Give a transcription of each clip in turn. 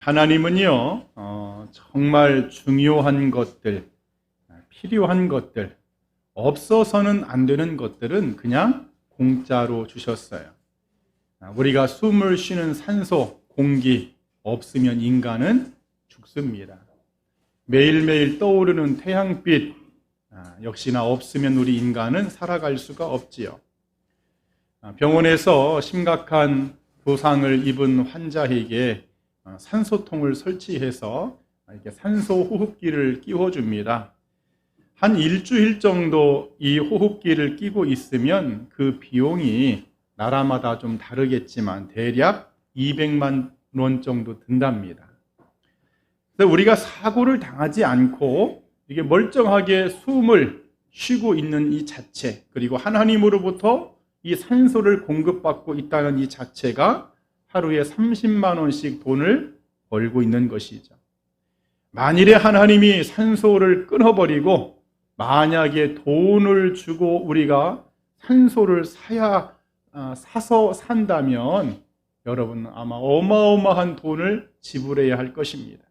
하나님은요, 정말 중요한 것들, 필요한 것들, 없어서는 안 되는 것들은 그냥 공짜로 주셨어요. 우리가 숨을 쉬는 산소, 공기 없으면 인간은 죽습니다. 매일매일 떠오르는 태양빛 역시나 없으면 우리 인간은 살아갈 수가 없지요. 병원에서 심각한 부상을 입은 환자에게 산소통을 설치해서 이렇게 산소 호흡기를 끼워줍니다. 한 일주일 정도 이 호흡기를 끼고 있으면 그 비용이 나라마다 좀 다르겠지만 대략 200만 원 정도 든답니다. 그래서 우리가 사고를 당하지 않고 이게 멀쩡하게 숨을 쉬고 있는 이 자체, 그리고 하나님으로부터 이 산소를 공급받고 있다는 이 자체가 하루에 30만 원씩 돈을 벌고 있는 것이죠. 만일에 하나님이 산소를 끊어버리고 만약에 돈을 주고 우리가 산소를 사서 산다면 여러분 아마 어마어마한 돈을 지불해야 할 것입니다.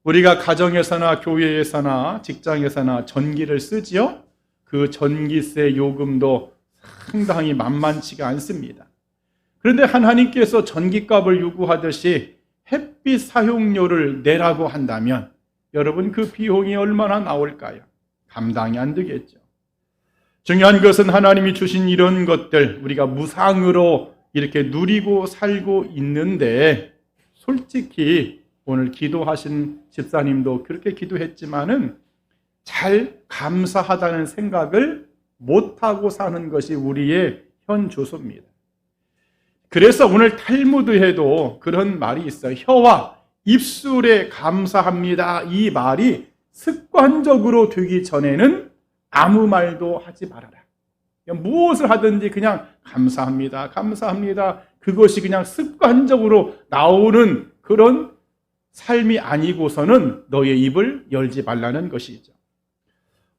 우리가 가정에서나 교회에서나 직장에서나 전기를 쓰지요. 그 전기세 요금도 상당히 만만치가 않습니다. 그런데 하나님께서 전기값을 요구하듯이 햇빛 사용료를 내라고 한다면 여러분 그 비용이 얼마나 나올까요? 감당이 안 되겠죠. 중요한 것은 하나님이 주신 이런 것들 우리가 무상으로 이렇게 누리고 살고 있는데, 솔직히 오늘 기도하신 집사님도 그렇게 기도했지만은 잘 감사하다는 생각을 못하고 사는 것이 우리의 현 주소입니다. 그래서 오늘 탈무드에도 그런 말이 있어요. 혀와 입술에 감사합니다. 이 말이 습관적으로 되기 전에는 아무 말도 하지 말아라. 무엇을 하든지 그냥 감사합니다. 감사합니다. 그것이 그냥 습관적으로 나오는 그런 삶이 아니고서는 너의 입을 열지 말라는 것이죠.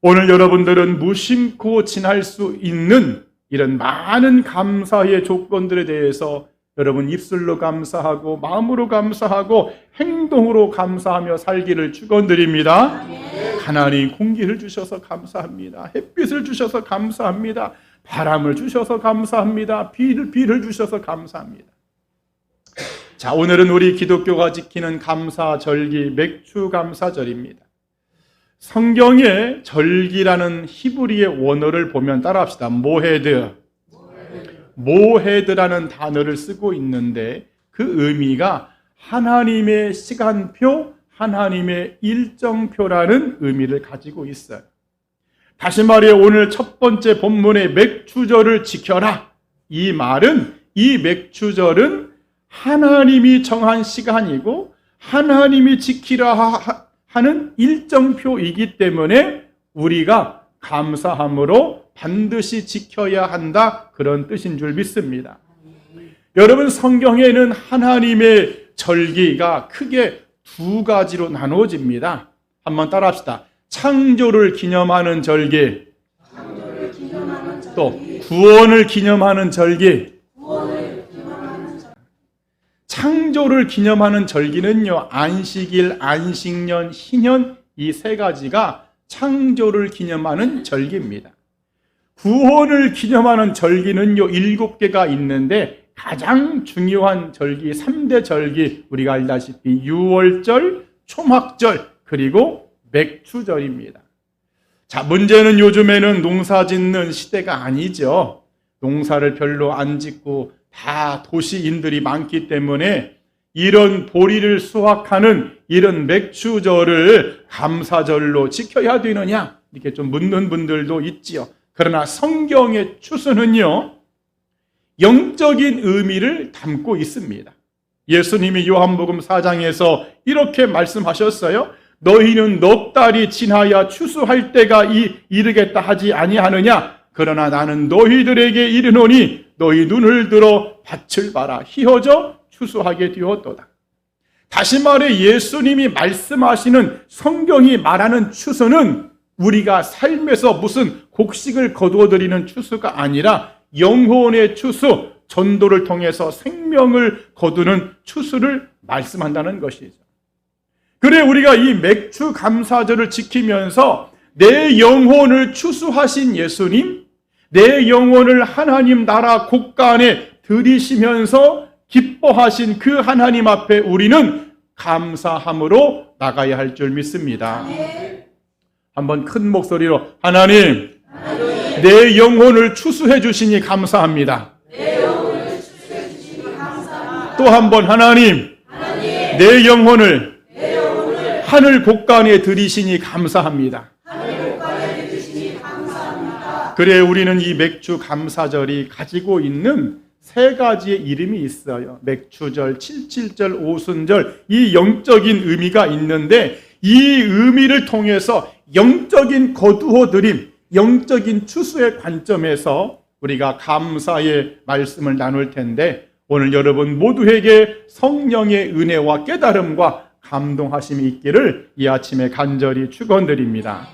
오늘 여러분들은 무심코 지날 수 있는 이런 많은 감사의 조건들에 대해서 여러분 입술로 감사하고 마음으로 감사하고 행동으로 감사하며 살기를 축원드립니다. 하나님 공기를 주셔서 감사합니다. 햇빛을 주셔서 감사합니다. 바람을 주셔서 감사합니다. 비를 주셔서 감사합니다. 자, 오늘은 우리 기독교가 지키는 감사절기 맥추감사절입니다. 성경에 절기라는 히브리의 원어를 보면 따라합시다. 모헤드라는 단어를 쓰고 있는데 그 의미가 하나님의 시간표, 하나님의 일정표라는 의미를 가지고 있어요. 다시 말해 오늘 첫 번째 본문의 맥추절을 지켜라. 이 말은 이 맥추절은 하나님이 정한 시간이고 하나님이 지키라 하는 일정표이기 때문에 우리가 감사함으로 반드시 지켜야 한다, 그런 뜻인 줄 믿습니다. 여러분 성경에는 하나님의 절기가 크게 두 가지로 나눠집니다. 한번 따라합시다. 창조를 기념하는 절기, 또 구원을 기념하는 절기. 창조를 기념하는 절기는요, 안식일, 안식년, 희년 이 세 가지가 창조를 기념하는 절기입니다. 구원을 기념하는 절기는요 7개가 있는데 가장 중요한 절기 3대 절기 우리가 알다시피 유월절, 초막절 그리고 맥추절입니다. 자, 문제는 요즘에는 농사 짓는 시대가 아니죠. 농사를 별로 안 짓고 다 도시인들이 많기 때문에 이런 보리를 수확하는 이런 맥추절을 감사절로 지켜야 되느냐 이렇게 좀 묻는 분들도 있지요. 그러나 성경의 추수는요 영적인 의미를 담고 있습니다. 예수님이 요한복음 4장에서 이렇게 말씀하셨어요. 너희는 넉 달이 지나야 추수할 때가 이르겠다 하지 아니하느냐. 그러나 나는 너희들에게 이르노니 너희 눈을 들어 밭을 봐라. 희어져 추수하게 되었도다. 다시 말해 예수님이 말씀하시는 성경이 말하는 추수는 우리가 삶에서 무슨 곡식을 거두어들이는 추수가 아니라 영혼의 추수, 전도를 통해서 생명을 거두는 추수를 말씀한다는 것이죠. 그래 우리가 이 맥주 감사절을 지키면서 내 영혼을 추수하신 예수님, 내 영혼을 하나님 나라 곳간에 들이시면서 기뻐하신 그 하나님 앞에 우리는 감사함으로 나가야 할 줄 믿습니다. 한번 큰 목소리로 하나님, 내 영혼을 추수해 주시니 감사합니다. 또 한번 하나님, 내 영혼을 하늘 곳간에 들이시니 감사합니다. 그래 우리는 이 맥주 감사절이 가지고 있는 세 가지의 이름이 있어요. 맥주절, 칠칠절, 오순절, 이 영적인 의미가 있는데 이 의미를 통해서 영적인 거두어드림, 영적인 추수의 관점에서 우리가 감사의 말씀을 나눌 텐데 오늘 여러분 모두에게 성령의 은혜와 깨달음과 감동하심이 있기를 이 아침에 간절히 축원드립니다.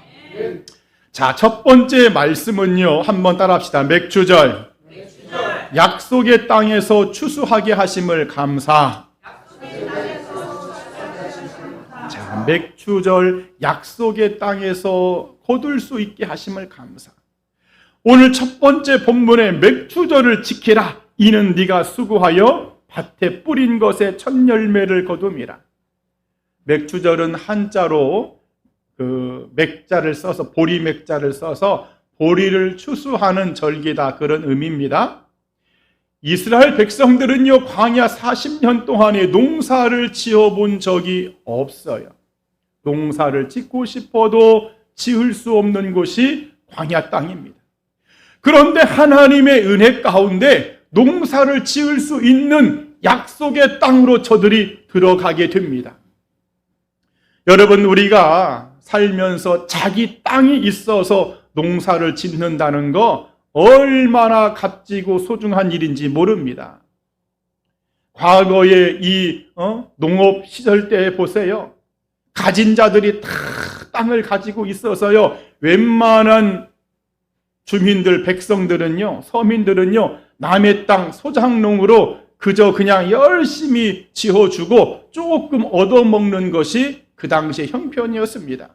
자, 첫 번째 말씀은요. 한번 따라합시다. 맥주절. 약속의 땅에서 추수하게 하심을 감사. 자, 맥주절 약속의 땅에서 거둘 수 있게 하심을 감사. 오늘 첫 번째 본문의 맥주절을 지키라. 이는 네가 수고하여 밭에 뿌린 것에 첫 열매를 거둠이라. 맥주절은 한자로 맥자를 써서 보리 맥자를 써서 보리를 추수하는 절기다 그런 의미입니다. 이스라엘 백성들은요 광야 40년 동안에 농사를 지어본 적이 없어요. 농사를 짓고 싶어도 지을 수 없는 곳이 광야 땅입니다. 그런데 하나님의 은혜 가운데 농사를 지을 수 있는 약속의 땅으로 저들이 들어가게 됩니다. 여러분 우리가 살면서 자기 땅이 있어서 농사를 짓는다는 거 얼마나 값지고 소중한 일인지 모릅니다. 과거에 이 농업 시절 때 보세요. 가진 자들이 다 땅을 가지고 있어서요. 웬만한 주민들, 백성들은요, 서민들은요, 남의 땅 소작농으로 그저 그냥 열심히 지어주고 조금 얻어먹는 것이 그 당시의 형편이었습니다.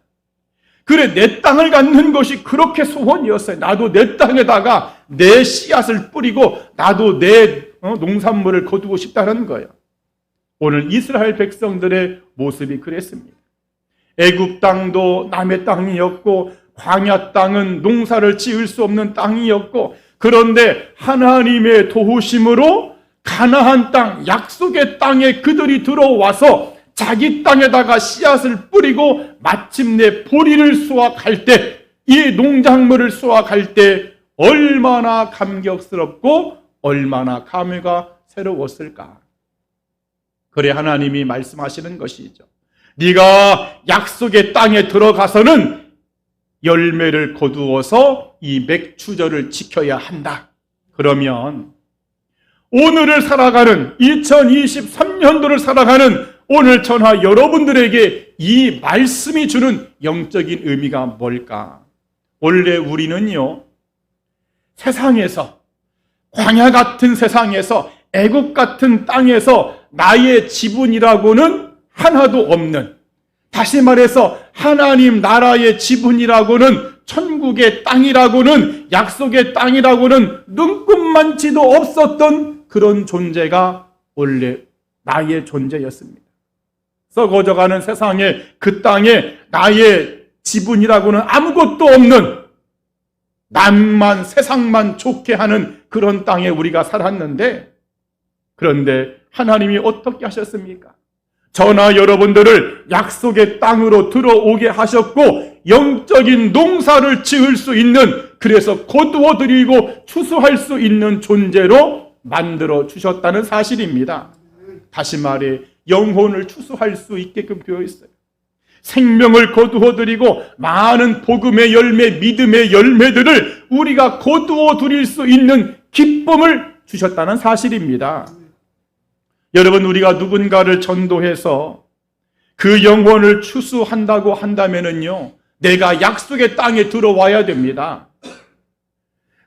그래 내 땅을 갖는 것이 그렇게 소원이었어요. 나도 내 땅에다가 내 씨앗을 뿌리고 나도 내 농산물을 거두고 싶다는 거예요. 오늘 이스라엘 백성들의 모습이 그랬습니다. 애굽 땅도 남의 땅이었고 광야 땅은 농사를 지을 수 없는 땅이었고 그런데 하나님의 도우심으로 가나안 땅, 약속의 땅에 그들이 들어와서 자기 땅에다가 씨앗을 뿌리고 마침내 보리를 수확할 때, 이 농작물을 수확할 때 얼마나 감격스럽고 얼마나 감회가 새로웠을까. 그래 하나님이 말씀하시는 것이죠. 네가 약속의 땅에 들어가서는 열매를 거두어서 이 맥주절을 지켜야 한다. 그러면 오늘을 살아가는 2023년도를 살아가는 오늘 저나 여러분들에게 이 말씀이 주는 영적인 의미가 뭘까? 원래 우리는요, 세상에서, 광야 같은 세상에서, 애국 같은 땅에서 나의 지분이라고는 하나도 없는, 다시 말해서 하나님 나라의 지분이라고는, 천국의 땅이라고는, 약속의 땅이라고는 눈꼽만치도 없었던 그런 존재가 원래 나의 존재였습니다. 썩어져가는 세상에 그 땅에 나의 지분이라고는 아무것도 없는, 남만 세상만 좋게 하는 그런 땅에 우리가 살았는데, 그런데 하나님이 어떻게 하셨습니까? 저나 여러분들을 약속의 땅으로 들어오게 하셨고 영적인 농사를 지을 수 있는, 그래서 거두어 드리고 추수할 수 있는 존재로 만들어 주셨다는 사실입니다. 다시 말해 영혼을 추수할 수 있게끔 되어 있어요. 생명을 거두어 드리고 많은 복음의 열매, 믿음의 열매들을 우리가 거두어 드릴 수 있는 기쁨을 주셨다는 사실입니다. 여러분, 우리가 누군가를 전도해서 그 영혼을 추수한다고 한다면은요, 내가 약속의 땅에 들어와야 됩니다.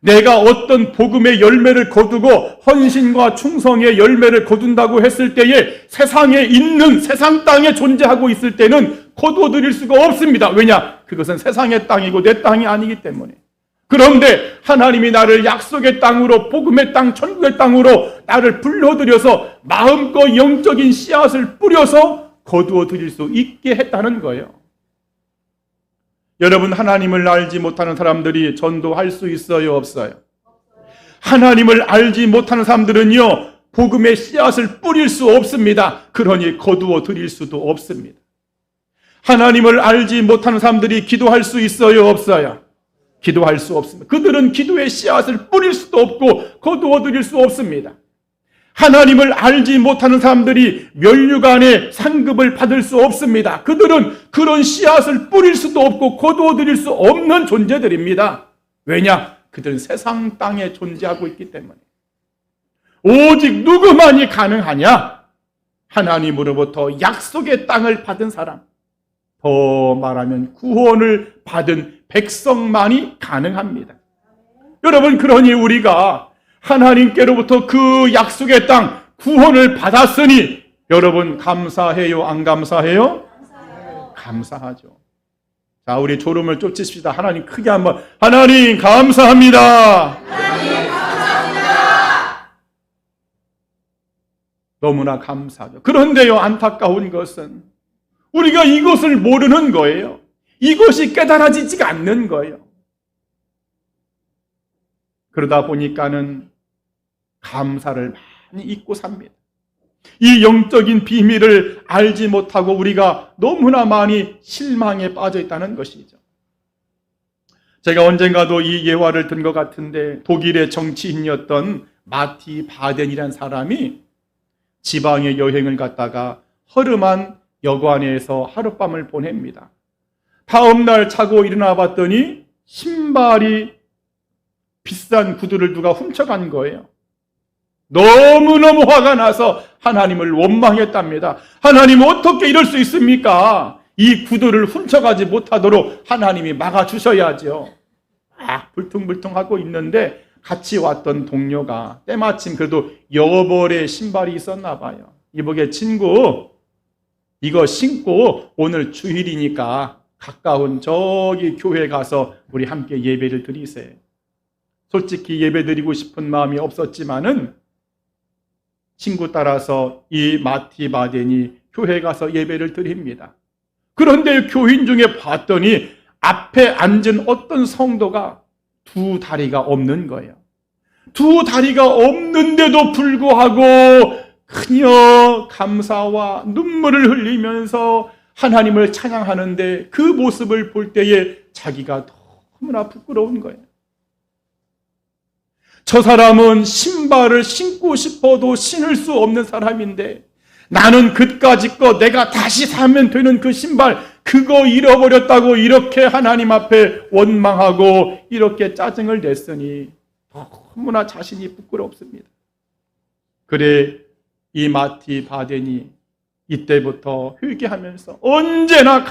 내가 어떤 복음의 열매를 거두고 헌신과 충성의 열매를 거둔다고 했을 때에 세상에 있는, 세상 땅에 존재하고 있을 때는 거두어 드릴 수가 없습니다. 왜냐? 그것은 세상의 땅이고 내 땅이 아니기 때문에. 그런데 하나님이 나를 약속의 땅으로, 복음의 땅, 천국의 땅으로 나를 불러들여서 마음껏 영적인 씨앗을 뿌려서 거두어 드릴 수 있게 했다는 거예요. 여러분, 하나님을 알지 못하는 사람들이 전도할 수 있어요, 없어요? 하나님을 알지 못하는 사람들은요, 복음의 씨앗을 뿌릴 수 없습니다. 그러니 거두어 드릴 수도 없습니다. 하나님을 알지 못하는 사람들이 기도할 수 있어요, 없어요? 기도할 수 없습니다. 그들은 기도의 씨앗을 뿌릴 수도 없고 거두어 드릴 수 없습니다. 하나님을 알지 못하는 사람들이 면류관의 상급을 받을 수 없습니다. 그들은 그런 씨앗을 뿌릴 수도 없고 거두어 드릴 수 없는 존재들입니다. 왜냐? 그들은 세상 땅에 존재하고 있기 때문에. 오직 누구만이 가능하냐? 하나님으로부터 약속의 땅을 받은 사람, 더 말하면 구원을 받은 백성만이 가능합니다. 여러분, 그러니 우리가 하나님께로부터 그 약속의 땅 구원을 받았으니 여러분 감사해요, 안 감사해요? 감사하죠. 자, 우리 졸음을 쫓으십시다. 하나님 크게 한번, 하나님 감사합니다. 하나님 감사합니다. 너무나 감사하죠. 그런데요, 안타까운 것은 우리가 이것을 모르는 거예요. 이것이 깨달아지지가 않는 거예요. 그러다 보니까는 감사를 많이 잊고 삽니다. 이 영적인 비밀을 알지 못하고 우리가 너무나 많이 실망에 빠져 있다는 것이죠. 제가 언젠가도 이 예화를 든 것 같은데, 독일의 정치인이었던 마티 바덴이라는 사람이 지방에 여행을 갔다가 허름한 여관에서 하룻밤을 보냅니다. 다음날 자고 일어나 봤더니 신발이 비싼 구두를 누가 훔쳐간 거예요. 너무너무 화가 나서 하나님을 원망했답니다. 하나님, 어떻게 이럴 수 있습니까? 이 구두를 훔쳐가지 못하도록 하나님이 막아주셔야죠. 불퉁불퉁하고 있는데 같이 왔던 동료가 때마침 그래도 여벌의 신발이 있었나 봐요. 이보게, 친구, 이거 신고 오늘 주일이니까 가까운 저기 교회 가서 우리 함께 예배를 드리세요. 솔직히 예배 드리고 싶은 마음이 없었지만은 친구 따라서 이 마티 바덴이 교회 가서 예배를 드립니다. 그런데 교인 중에 봤더니 앞에 앉은 어떤 성도가 두 다리가 없는 거예요. 두 다리가 없는데도 불구하고 그녀 감사와 눈물을 흘리면서 하나님을 찬양하는데 그 모습을 볼 때에 자기가 너무나 부끄러운 거예요. 저 사람은 신발을 신고 싶어도 신을 수 없는 사람인데 나는 그까짓 거 내가 다시 사면 되는 그 신발 그거 잃어버렸다고 이렇게 하나님 앞에 원망하고 이렇게 짜증을 냈으니 너무나 자신이 부끄럽습니다. 그래 이 마티 바덴이 이때부터 회개하면서 언제나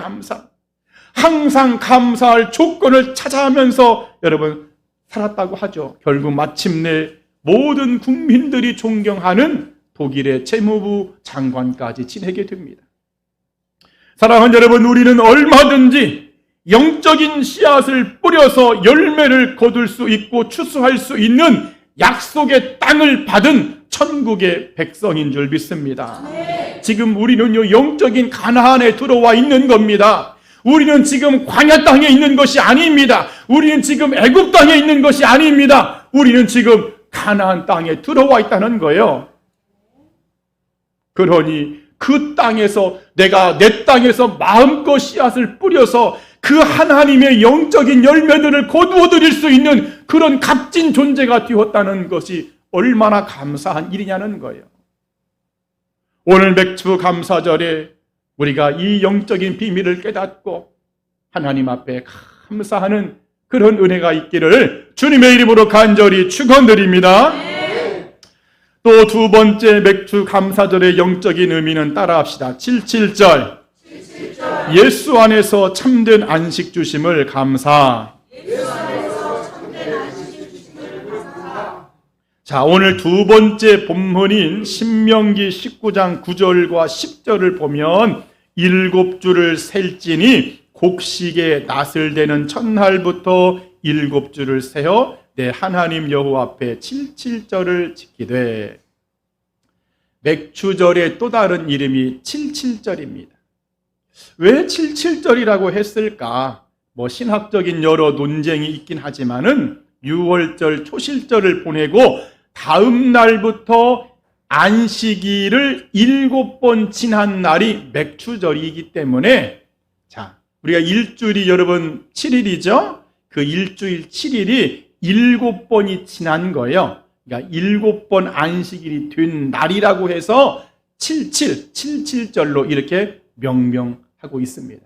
항상 감사할 조건을 찾아가면서 여러분 살았다고 하죠. 결국 마침내 모든 국민들이 존경하는 독일의 재무부 장관까지 지내게 됩니다. 사랑하는 여러분, 우리는 얼마든지 영적인 씨앗을 뿌려서 열매를 거둘 수 있고 추수할 수 있는 약속의 땅을 받은 천국의 백성인 줄 믿습니다. 지금 우리는요, 영적인 가나안에 들어와 있는 겁니다. 우리는 지금 광야 땅에 있는 것이 아닙니다. 우리는 지금 애굽 땅에 있는 것이 아닙니다. 우리는 지금 가나안 땅에 들어와 있다는 거예요. 그러니 그 땅에서 내가 내 땅에서 마음껏 씨앗을 뿌려서 그 하나님의 영적인 열매들을 거두어 드릴 수 있는 그런 값진 존재가 되었다는 것이 얼마나 감사한 일이냐는 거예요. 오늘 맥주 감사절에 우리가 이 영적인 비밀을 깨닫고 하나님 앞에 감사하는 그런 은혜가 있기를 주님의 이름으로 간절히 축원드립니다. 또 두 번째 맥주 감사절의 영적인 의미는 따라합시다. 77절 예수 안에서 참된 안식 주심을 감사. 자, 오늘 두 번째 본문인 신명기 19장 9절과 10절을 보면 일곱 주를 셀지니 곡식의 낫을 되는 첫날부터 일곱 주를 세어 내 하나님 여호와 앞에 칠칠절을 지키되. 맥추절의 또 다른 이름이 칠칠절입니다. 왜 칠칠절이라고 했을까? 신학적인 여러 논쟁이 있긴 하지만은 6월절 초실절을 보내고 다음 날부터 안식일을 7번 지난 날이 맥추절이기 때문에, 자, 우리가 일주일이 여러분 7일이죠? 그 일주일 7일이 7번이 지난 거예요. 그러니까 7번 안식일이 된 날이라고 해서 77절로 이렇게 명명하고 있습니다.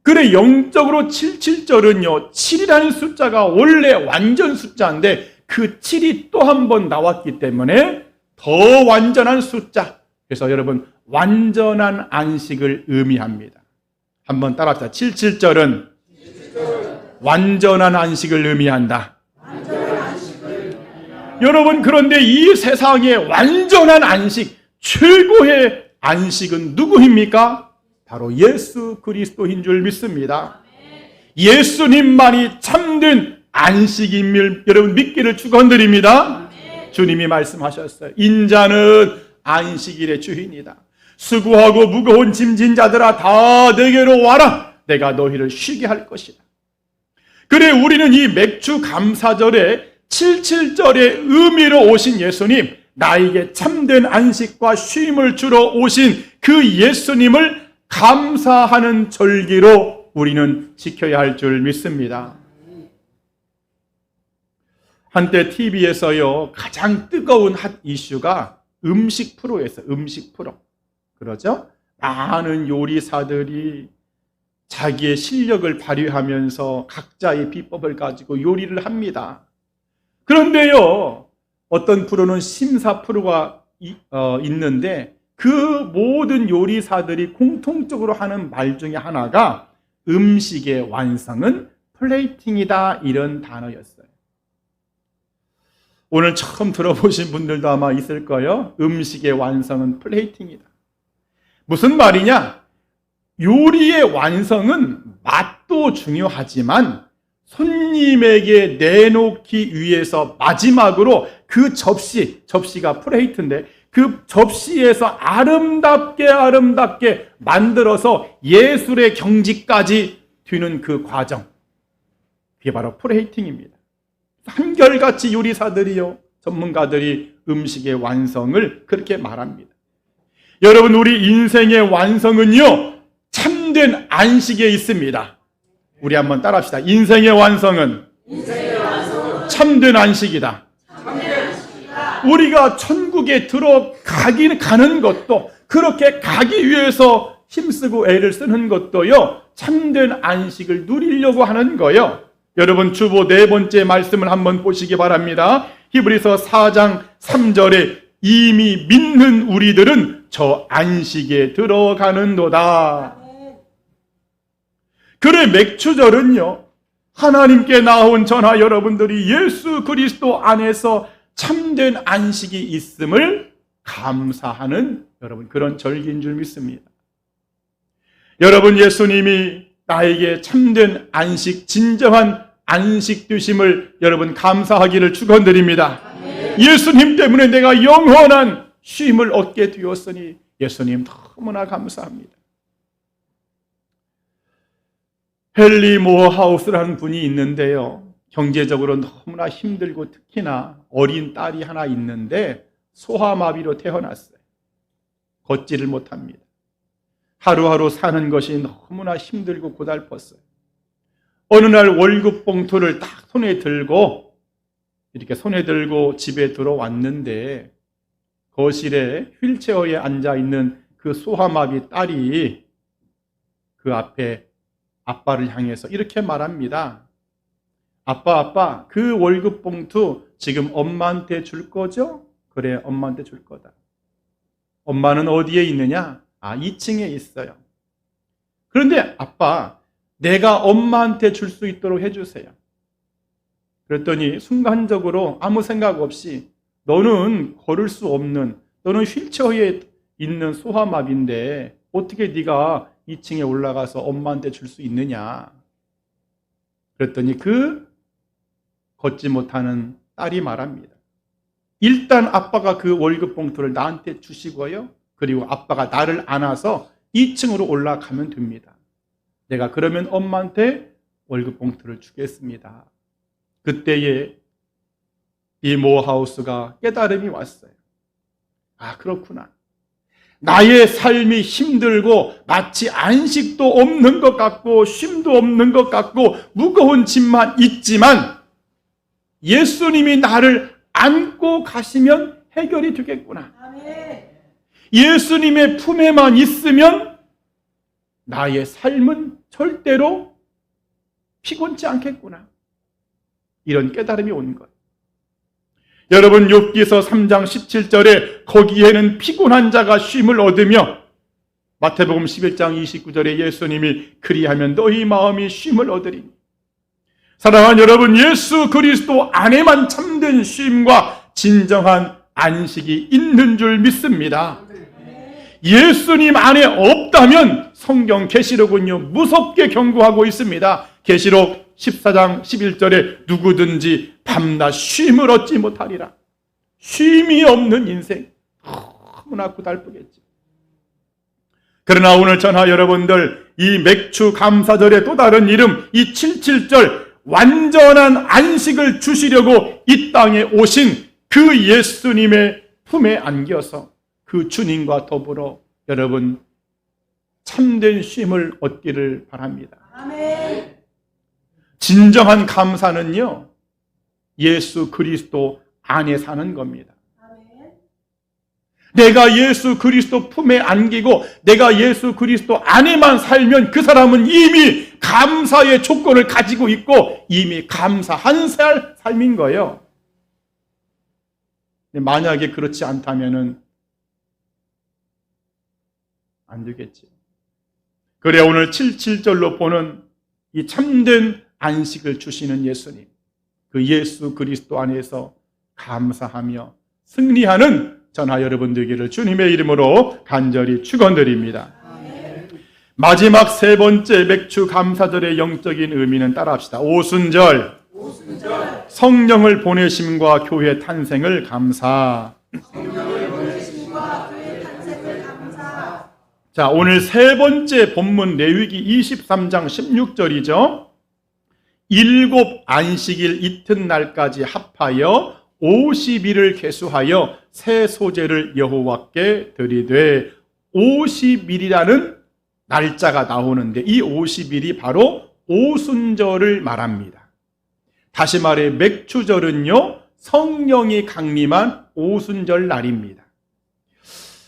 그래, 영적으로 77절은요, 7이라는 숫자가 원래 완전 숫자인데 그 7이 또 한 번 나왔기 때문에 더 완전한 숫자. 그래서 여러분, 완전한 안식을 의미합니다. 한번 따라합시다. 77절은 완전한 안식을 의미한다. 여러분, 그런데 이 세상의 완전한 안식, 최고의 안식은 누구입니까? 바로 예수 그리스도인 줄 믿습니다. 예수님만이 참된 안식임을 여러분 믿기를 축원드립니다. 주님이 말씀하셨어요. 인자는 안식일의 주인이다. 수고하고 무거운 짐진 자들아 다 내게로 와라. 내가 너희를 쉬게 할 것이다. 그래, 우리는 이 맥주 감사절에 77절의 의미로 오신 예수님, 나에게 참된 안식과 쉼을 주러 오신 그 예수님을 감사하는 절기로 우리는 지켜야 할 줄 믿습니다. 한때 TV에서요, 가장 뜨거운 핫 이슈가 음식 프로였어요. 음식 프로. 그러죠? 많은 요리사들이 자기의 실력을 발휘하면서 각자의 비법을 가지고 요리를 합니다. 그런데요, 어떤 프로는 심사 프로가 있는데 그 모든 요리사들이 공통적으로 하는 말 중에 하나가 음식의 완성은 플레이팅이다, 이런 단어였어요. 오늘 처음 들어보신 분들도 아마 있을 거예요. 음식의 완성은 플레이팅이다. 무슨 말이냐? 요리의 완성은 맛도 중요하지만 손님에게 내놓기 위해서 마지막으로 그 접시가 플레이트인데 그 접시에서 아름답게 만들어서 예술의 경지까지 뒤는 그 과정, 그게 바로 플레이팅입니다. 한결같이 요리사들이요, 전문가들이 음식의 완성을 그렇게 말합니다. 여러분, 우리 인생의 완성은요, 참된 안식에 있습니다. 우리 한번 따라합시다. 인생의 완성은 참된 안식이다. 우리가 천국에 가는 것도, 그렇게 가기 위해서 힘쓰고 애를 쓰는 것도요, 참된 안식을 누리려고 하는 거예요. 여러분, 주보 네 번째 말씀을 한번 보시기 바랍니다. 히브리서 4장 3절에 이미 믿는 우리들은 저 안식에 들어가는도다. 그래, 맥추절은요, 하나님께 나온 저나 여러분들이 예수 그리스도 안에서 참된 안식이 있음을 감사하는 여러분 그런 절기인 줄 믿습니다. 여러분, 예수님이 나에게 참된 안식, 진정한 안식 되심을 여러분 감사하기를 축원드립니다. 예수님 때문에 내가 영원한 쉼을 얻게 되었으니 예수님 너무나 감사합니다. 헨리 모어하우스라는 분이 있는데요, 경제적으로 너무나 힘들고 특히나 어린 딸이 하나 있는데 소아마비로 태어났어요. 걷지를 못합니다. 하루하루 사는 것이 너무나 힘들고 고달팠어요. 어느 날 월급 봉투를 딱 손에 들고 집에 들어왔는데 거실에 휠체어에 앉아 있는 그 소아마비 딸이 그 앞에 아빠를 향해서 이렇게 말합니다. 아빠, 그 월급 봉투 지금 엄마한테 줄 거죠? 그래, 엄마한테 줄 거다. 엄마는 어디에 있느냐? 2층에 있어요. 그런데 아빠, 내가 엄마한테 줄 수 있도록 해주세요. 그랬더니 순간적으로 아무 생각 없이 너는 걸을 수 없는, 너는 휠체어에 있는 소아마비인데 어떻게 네가 2층에 올라가서 엄마한테 줄 수 있느냐. 그랬더니 그 걷지 못하는 딸이 말합니다. 일단 아빠가 그 월급 봉투를 나한테 주시고요. 그리고 아빠가 나를 안아서 2층으로 올라가면 됩니다. 내가 그러면 엄마한테 월급 봉투를 주겠습니다. 그때에 이 모하우스가 깨달음이 왔어요. 아, 그렇구나. 나의 삶이 힘들고 마치 안식도 없는 것 같고 쉼도 없는 것 같고 무거운 짐만 있지만 예수님이 나를 안고 가시면 해결이 되겠구나. 예수님의 품에만 있으면 나의 삶은 절대로 피곤치 않겠구나. 이런 깨달음이 온 거예요. 여러분, 욥기서 3장 17절에 거기에는 피곤한 자가 쉼을 얻으며, 마태복음 11장 29절에 예수님이 그리하면 너희 마음이 쉼을 얻으리니. 사랑하는 여러분, 예수 그리스도 안에만 참된 쉼과 진정한 안식이 있는 줄 믿습니다. 예수님 안에 없다면 성경 계시록은요 무섭게 경고하고 있습니다. 계시록 14장 11절에 누구든지 밤낮 쉼을 얻지 못하리라. 쉼이 없는 인생, 너무나 고달프겠죠. 그러나 오늘 전하 여러분들, 이 맥주 감사절의 또 다른 이름, 이 77절, 완전한 안식을 주시려고 이 땅에 오신 그 예수님의 품에 안겨서 그 주님과 더불어 여러분 참된 쉼을 얻기를 바랍니다. 아멘. 진정한 감사는요, 예수 그리스도 안에 사는 겁니다. 아멘. 내가 예수 그리스도 품에 안기고 내가 예수 그리스도 안에만 살면 그 사람은 이미 감사의 조건을 가지고 있고 이미 감사한 삶인 거예요. 만약에 그렇지 않다면은 안 되겠지. 그래 오늘 77절로 보는 이 참된 안식을 주시는 예수님, 그 예수 그리스도 안에서 감사하며 승리하는 전하 여러분 되기를 주님의 이름으로 간절히 축원드립니다. 마지막 세 번째 맥주 감사절의 영적인 의미는 따라합시다. 오순절. 성령을 보내심과 교회 탄생을 감사. 자, 오늘 세 번째 본문 레위기 23장 16절이죠. 7 안식일 이튿날까지 합하여 50일을 계수하여 새 소재를 여호와께 드리되, 50일이라는 날짜가 나오는데 이 50일이 바로 오순절을 말합니다. 다시 말해 맥추절은요 성령이 강림한 오순절 날입니다.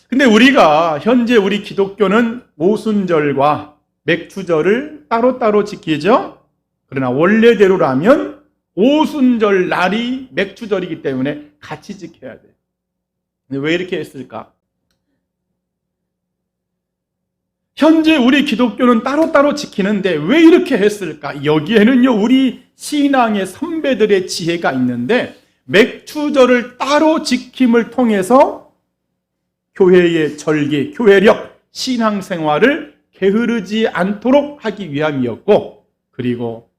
근데 우리가 현재 우리 기독교는 오순절과 맥추절을 따로따로 지키죠. 그러나 원래대로라면 오순절 날이 맥추절이기 때문에 같이 지켜야 돼요. 근데 왜 이렇게 했을까? 현재 우리 기독교는 따로따로 지키는데 왜 이렇게 했을까? 여기에는요 우리 신앙의 선배들의 지혜가 있는데, 맥추절을 따로 지킴을 통해서 교회의 절기, 교회력, 신앙생활을 게으르지 않도록 하기 위함이었고, 그리고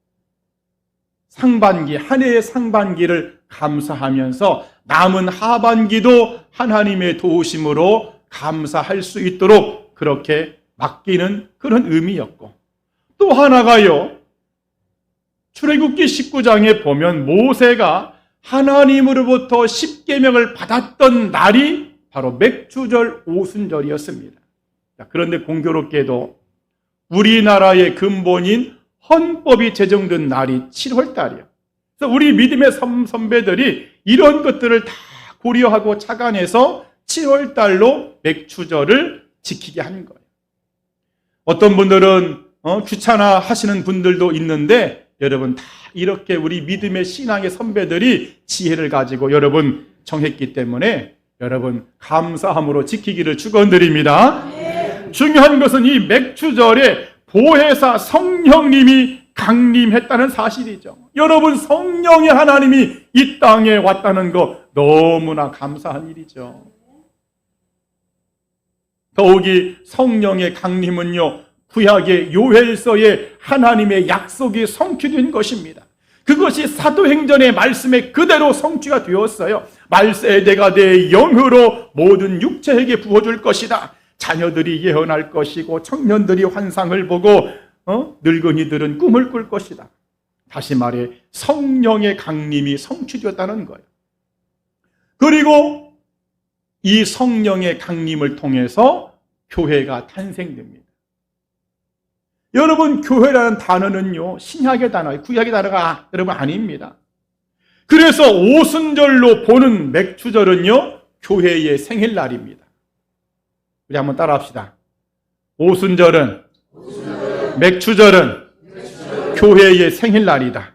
상반기, 한 해의 상반기를 감사하면서 남은 하반기도 하나님의 도우심으로 감사할 수 있도록 그렇게 맡기는 그런 의미였고, 또 하나가요, 출애굽기 19장에 보면 모세가 하나님으로부터 십계명을 받았던 날이 바로 맥추절 오순절이었습니다. 그런데 공교롭게도 우리나라의 근본인 헌법이 제정된 날이 7월 달이에요. 그래서 우리 믿음의 선배들이 이런 것들을 다 고려하고 착안해서 7월 달로 맥추절을 지키게 한 거예요. 어떤 분들은 귀찮아 하시는 분들도 있는데, 여러분 다 이렇게 우리 믿음의 신앙의 선배들이 지혜를 가지고 여러분 정했기 때문에 여러분 감사함으로 지키기를 축원드립니다. 중요한 것은 이 맥추절에 보혜사 성령님이 강림했다는 사실이죠. 여러분, 성령의 하나님이 이 땅에 왔다는 거 너무나 감사한 일이죠. 더욱이 성령의 강림은요, 구약의 요엘서에 하나님의 약속이 성취된 것입니다. 그것이 사도행전의 말씀에 그대로 성취가 되었어요. 말세대가 내 영으로 모든 육체에게 부어줄 것이다. 자녀들이 예언할 것이고 청년들이 환상을 보고 늙은이들은 꿈을 꿀 것이다. 다시 말해 성령의 강림이 성취되었다는 거예요. 그리고 이 성령의 강림을 통해서 교회가 탄생됩니다. 여러분, 교회라는 단어는요, 신약의 단어예요. 구약의 단어가 여러분 아닙니다. 그래서 오순절로 보는 맥추절은요, 교회의 생일날입니다. 우리 한번 따라합시다. 오순절은, 맥추절은 교회의 생일날이다.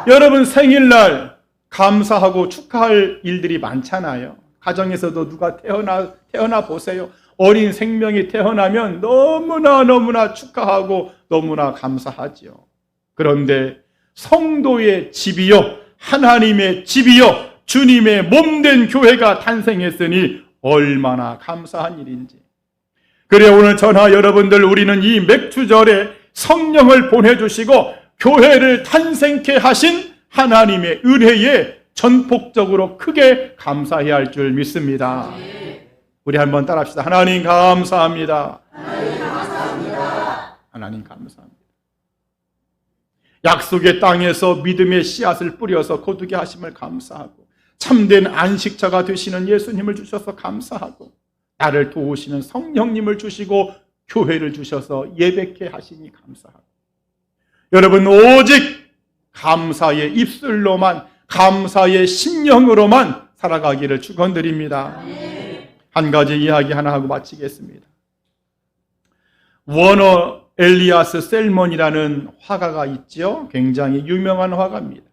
여러분, 생일날 감사하고 축하할 일들이 많잖아요. 가정에서도 누가 태어나 보세요. 어린 생명이 태어나면 너무나 축하하고 너무나 감사하지요. 그런데 성도의 집이요, 하나님의 집이요, 주님의 몸된 교회가 탄생했으니 얼마나 감사한 일인지. 그래, 오늘 저나 여러분들, 우리는 이 맥추절에 성령을 보내주시고 교회를 탄생케 하신 하나님의 은혜에 전폭적으로 크게 감사해야 할 줄 믿습니다. 우리 한번 따라합시다. 하나님 감사합니다. 하나님 감사합니다. 하나님 감사합니다. 약속의 땅에서 믿음의 씨앗을 뿌려서 거두게 하심을 감사하고, 참된 안식자가 되시는 예수님을 주셔서 감사하고, 나를 도우시는 성령님을 주시고 교회를 주셔서 예배케 하시니 감사하고, 여러분, 오직 감사의 입술로만, 감사의 심령으로만 살아가기를 축원드립니다. 한 가지 이야기 하나 하고 마치겠습니다. 워너 엘리아스 셀먼이라는 화가가 있죠. 굉장히 유명한 화가입니다.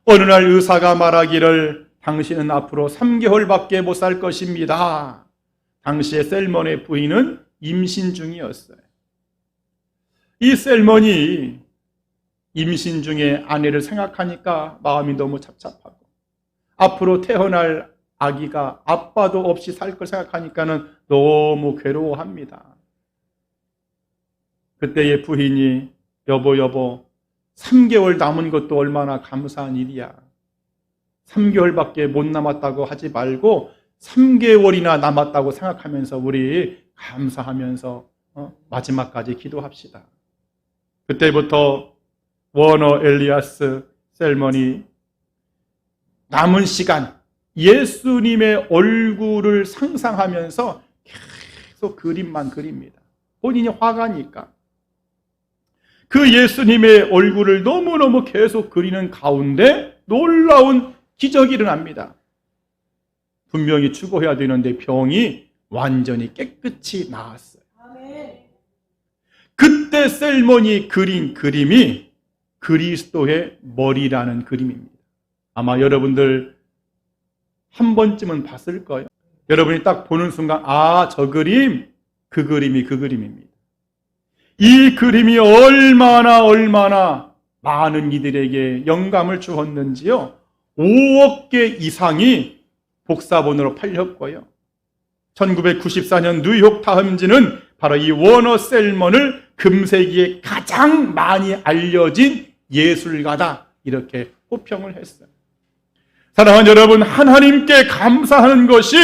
어느 날 의사가 말하기를 당신은 앞으로 3개월밖에 못 살 것입니다. 당시에 셀먼의 부인은 임신 중이었어요. 이 셀먼이 임신 중에 아내를 생각하니까 마음이 너무 착잡하고, 앞으로 태어날 아기가 아빠도 없이 살 걸 생각하니까는 너무 괴로워합니다. 그때의 부인이 여보 3개월 남은 것도 얼마나 감사한 일이야. 3개월밖에 못 남았다고 하지 말고 3개월이나 남았다고 생각하면서 우리 감사하면서 마지막까지 기도합시다. 그때부터 워너 엘리아스 셀먼이 남은 시간 예수님의 얼굴을 상상하면서 계속 그림만 그립니다. 본인이 화가니까. 그 예수님의 얼굴을 너무너무 계속 그리는 가운데 놀라운 기적이 일어납니다. 분명히 죽어야 되는데 병이 완전히 깨끗이 나았어요. 그때 셀먼이 그린 그림이 그리스도의 머리라는 그림입니다. 아마 여러분들 한 번쯤은 봤을 거예요. 여러분이 딱 보는 순간, 저 그림, 그 그림이 그 그림입니다. 이 그림이 얼마나 많은 이들에게 영감을 주었는지요. 5억 개 이상이 복사본으로 팔렸고요. 1994년 뉴욕 타임즈는 바로 이 워너 셀먼을 금세기에 가장 많이 알려진 예술가다, 이렇게 호평을 했어요. 사랑하는 여러분, 하나님께 감사하는 것이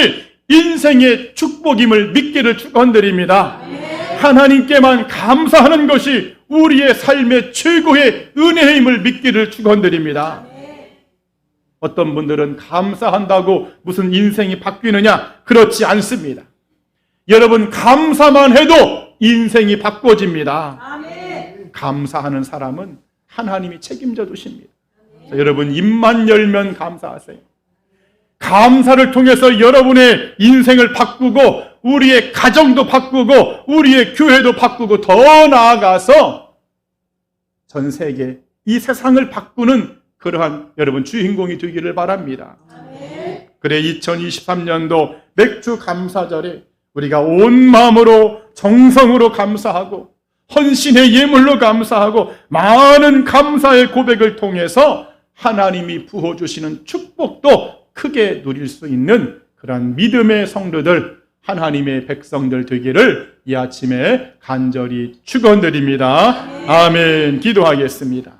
인생의 축복임을 믿기를 축원드립니다. 하나님께만 감사하는 것이 우리의 삶의 최고의 은혜임을 믿기를 축원드립니다. 어떤 분들은 감사한다고 무슨 인생이 바뀌느냐? 그렇지 않습니다. 여러분, 감사만 해도 인생이 바꿔집니다. 감사하는 사람은 하나님이 책임져 주십니다. 여러분, 입만 열면 감사하세요. 감사를 통해서 여러분의 인생을 바꾸고, 우리의 가정도 바꾸고, 우리의 교회도 바꾸고, 더 나아가서 전 세계, 이 세상을 바꾸는 그러한 여러분 주인공이 되기를 바랍니다. 그래, 2023년도 맥주 감사절에 우리가 온 마음으로 정성으로 감사하고 헌신의 예물로 감사하고 많은 감사의 고백을 통해서 하나님이 부어주시는 축복도 크게 누릴 수 있는 그런 믿음의 성도들, 하나님의 백성들 되기를 이 아침에 간절히 축원드립니다. 아멘. 기도하겠습니다.